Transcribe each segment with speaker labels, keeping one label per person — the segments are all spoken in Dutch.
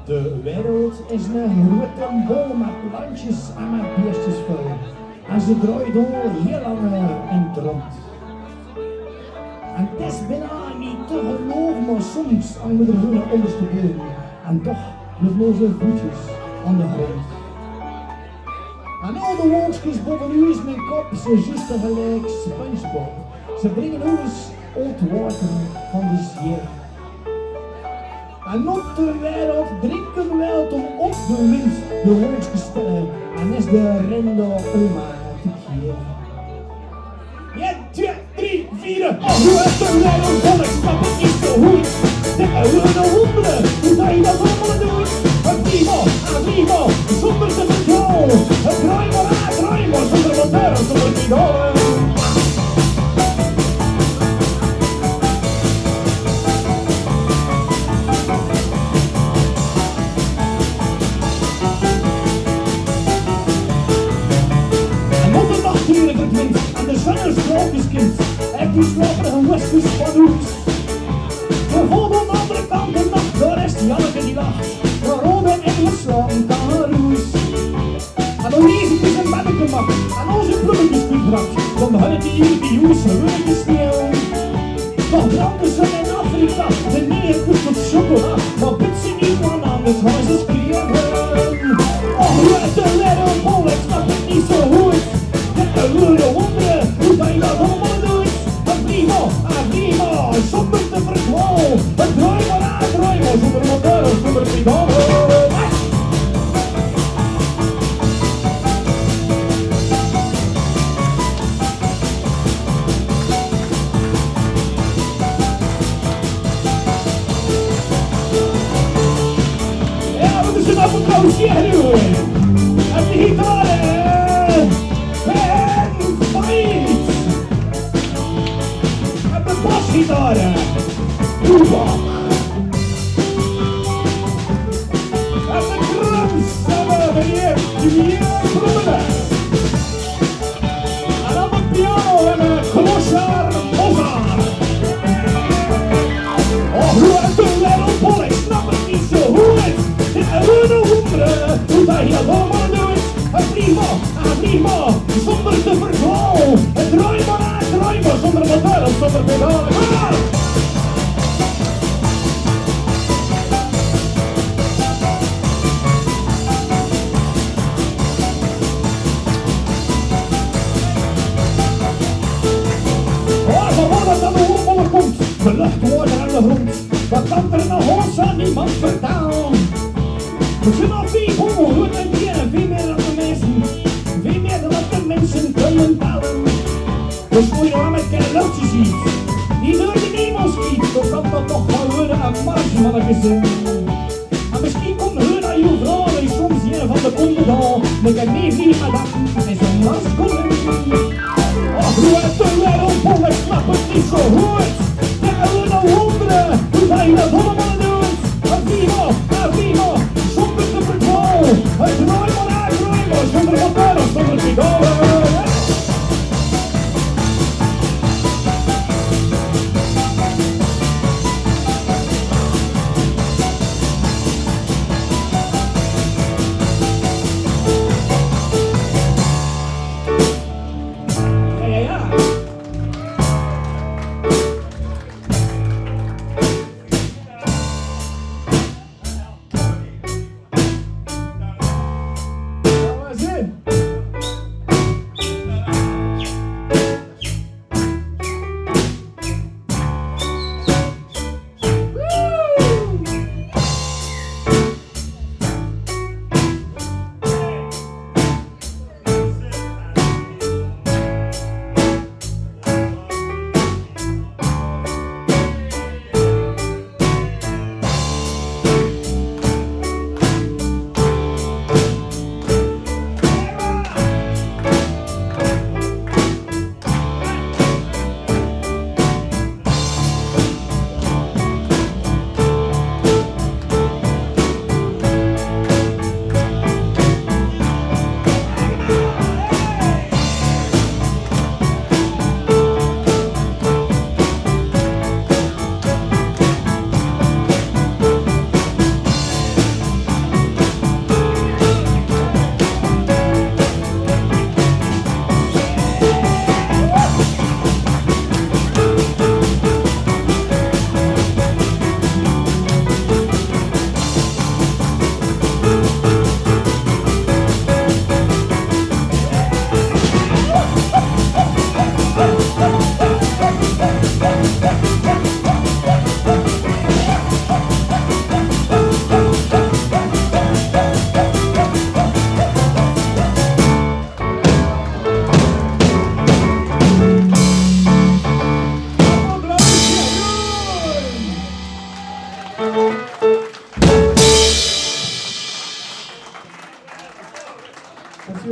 Speaker 1: De wereld is een grote bol met plantjes en met beestjes vol. En ze draait al heel lang in het rond. En het is bijna niet te geloven, maar soms hangen we er gewoon ondersteboven. En toch met onze voetjes aan de grond. En al de wolkjes boven u is mijn kop, ze juist tegelijk SpongeBob. Ze brengen ons oud water van de zee. En op de wereld drinken we het om op de wind de wolkjes te stellen. En is de rende oma te keren. 1, 2, 3, 4. Oh, hoe is de wereld vol? Ik snap het niet zo goed. Dit oude wonderen, hoe zou je dat allemaal doen? Een primo, zonder te vertrouwen. Draai maar, zonder motor, zonder pedolen. En de zon is sprookjeskind, echt die slopperige westkust van Oet. Bijvoorbeeld aan de andere kant de nacht, daar is Janneke die lacht. De rode ingeslagen kangaroes. En dan lees ik eens een beddengemak, en onze bloemetjes gebracht. Dan hadden die hier die joes te sneeuw. Nog branden ze in Afrika, de neerkoek op chocola. Maar bid ze niet, want anders gaan ze schreeuwen. Oh, wat de wereld vol, ik snap het niet zo goed. De wonderen, hoe kan je dat allemaal doen? Een primo, zonder te verklauwen. Een draai maar, zonder motor, zonder pedolen. Ja, wat is het Appelblauwzjigroen? En de gitaren. Basgitaren, Offenbach. En de drums hebben meneer Urbanus. En aan de piano hebben we klosser Mozart. Oh, hoe is de wereld vol? Ik snap het niet zo goed. Dit oude wonderen, hoe dat je dat allemaal doet. Een primo, zonder te verklauwen. Draai maar, zonder motor, zonder pedolen. De lucht, water en de grond, wat kan er nou hoors aan niemand vertellen? We zijn al veel goed en dieren, veel meer dan de mensen, veel meer dan de mensen kunnen tellen. Dus moet je maar met keiltjes ziet, die door de hemel schiet, dan kan dat toch wel worden een marge van een gezin. En misschien komt hun aan je vrouw en soms een van de konden dan, met een neefje madame en zo'n laskonden. Ach, hoe is de wereld vol, ik snap het niet zo goed. De oude wonderen, hoe ga je dat allemaal doen? Een primo, zonder te verklauwen. Draai maar, zonder motor, zonder pedolen.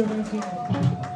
Speaker 1: applaus voor mensen.